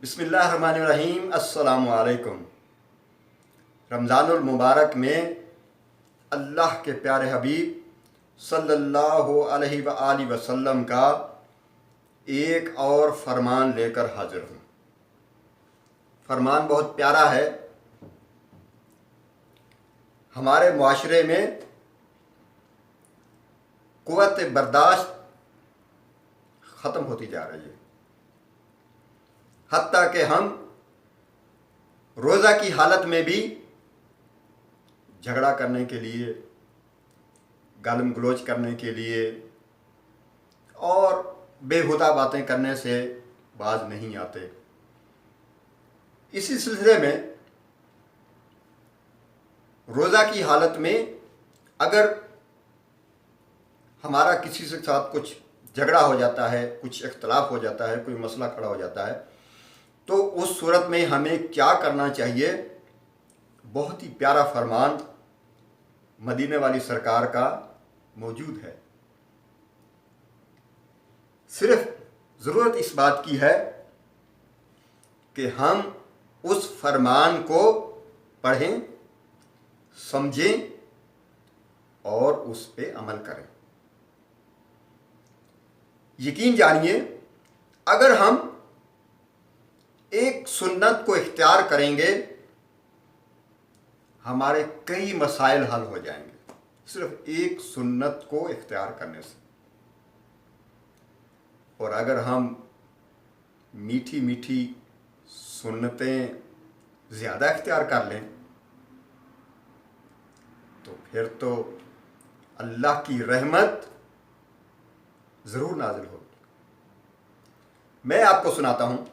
बिस्मिल्लाहिर्रहमानिर्रहीम। अस्सलामु अलैकुम। रमज़ानुल मुबारक में अल्लाह के प्यारे हबीब सल्लल्लाहु अलैहि व आलिहि वसल्लम का एक और फरमान लेकर हाजिर हूँ। फरमान बहुत प्यारा है। हमारे मुआशरे में क़ुव्वत बर्दाश्त ख़त्म होती जा रही है, हत्ता कि हम रोज़ा की हालत में भी झगड़ा करने के लिए, गालिम गलोच करने के लिए और बेहुदा बातें करने से बाज नहीं आते। इसी सिलसिले में रोज़ा की हालत में अगर हमारा किसी के साथ कुछ झगड़ा हो जाता है, कुछ इख्तलाफ हो जाता है, कोई मसला खड़ा हो जाता है, तो उस सूरत में हमें क्या करना चाहिए। बहुत ही प्यारा फरमान मदीने वाली सरकार का मौजूद है। सिर्फ ज़रूरत इस बात की है कि हम उस फरमान को पढ़ें, समझें और उस पर अमल करें। यकीन जानिए, अगर हम एक सुन्नत को इख्तियार करेंगे, हमारे कई मसाइल हल हो जाएंगे सिर्फ एक सुन्नत को इख्तियार करने से। और अगर हम मीठी मीठी सुन्नतें ज़्यादा इख्तियार कर लें तो फिर तो अल्लाह की रहमत ज़रूर नाज़िल होगी। मैं आपको सुनाता हूँ।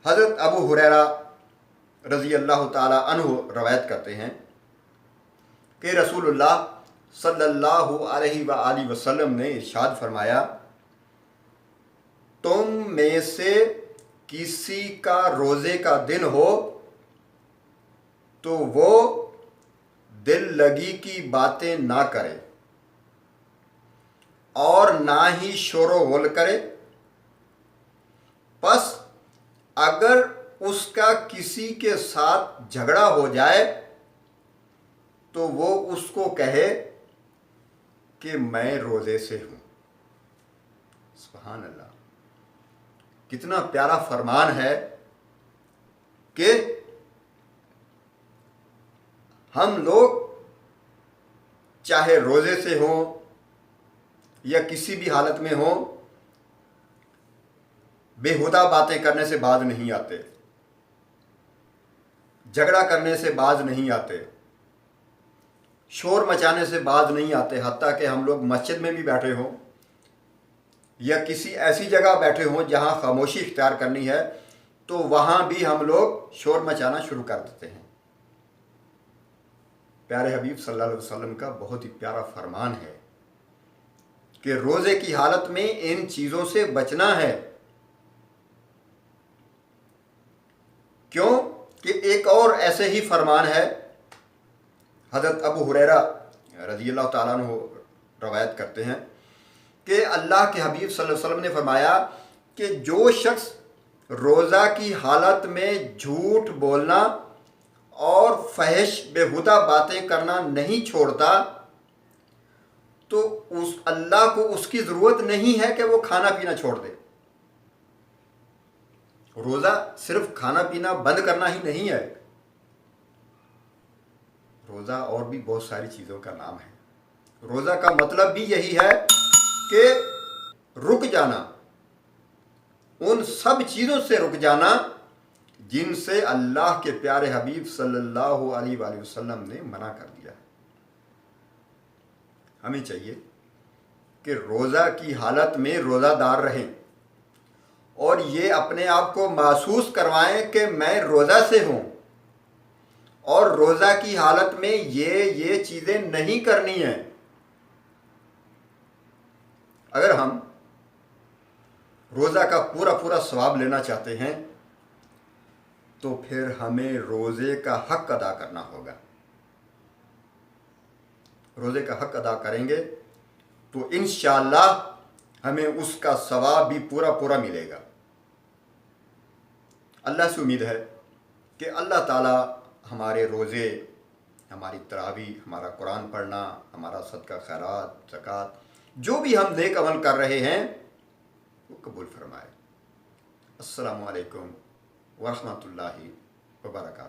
हज़रत अबू हुरैरा रज़ी अल्लाह ताला अन्हु रवायत करते हैं कि रसूलुल्लाह सल्लल्लाहु अलैहि व आलिहि वसल्लम ने इरशाद फरमाया, तुम में से किसी का रोज़े का दिन हो तो वो दिल लगी की बातें ना करे और ना ही शोरो गुल करे। बस अगर उसका किसी के साथ झगड़ा हो जाए तो वो उसको कहे कि मैं रोज़े से हूँ। सुभान अल्लाह, कितना प्यारा फरमान है कि हम लोग चाहे रोज़े से हों या किसी भी हालत में हों, बेहुदा बातें करने से बाज नहीं आते, झगड़ा करने से बाज नहीं आते, शोर मचाने से बाज नहीं आते। हत्ता कि हम लोग मस्जिद में भी बैठे हों या किसी ऐसी जगह बैठे हों जहां खामोशी इख्तियार करनी है, तो वहां भी हम लोग शोर मचाना शुरू कर देते हैं। प्यारे हबीब सल्लल्लाहु अलैहि वसल्लम का बहुत ही प्यारा फरमान है कि रोज़े की हालत में इन चीज़ों से बचना है। क्यों कि एक और ऐसे ही फरमान है। हज़रत अबू हुरैरा रज़ी अल्लाह ताला अन्हु रवायत करते हैं कि अल्लाह के हबीब सल्लल्लाहु अलैहि वसल्लम ने फरमाया कि जो शख्स रोज़ा की हालत में झूठ बोलना और फहश बेहुदा बातें करना नहीं छोड़ता तो उस अल्लाह को उसकी ज़रूरत नहीं है कि वो खाना पीना छोड़ दे। रोज़ा सिर्फ खाना पीना बंद करना ही नहीं है, रोज़ा और भी बहुत सारी चीज़ों का नाम है। रोज़ा का मतलब भी यही है कि रुक जाना, उन सब चीज़ों से रुक जाना जिनसे अल्लाह के प्यारे हबीब सल्लल्लाहु अलैहि वसल्लम ने मना कर दिया। हमें चाहिए कि रोज़ा की हालत में रोज़ादार रहें और ये अपने आप को महसूस करवाएं कि मैं रोज़ा से हूँ और रोज़ा की हालत में ये चीज़ें नहीं करनी हैं। अगर हम रोज़ा का पूरा पूरा सवाब लेना चाहते हैं तो फिर हमें रोज़े का हक़ अदा करना होगा। रोज़े का हक़ अदा करेंगे तो इंशाअल्लाह हमें उसका सवाब भी पूरा पूरा मिलेगा। अल्लाह से उम्मीद है कि अल्लाह ताला हमारे रोज़े, हमारी तरावी, हमारा कुरान पढ़ना, हमारा सदका खैरात, ज़कात, जो भी हम नेक अमल कर रहे हैं वो कबूल फरमाए। अस्सलामु अलैकुम व रहमतुल्लाहि व बरकातहू।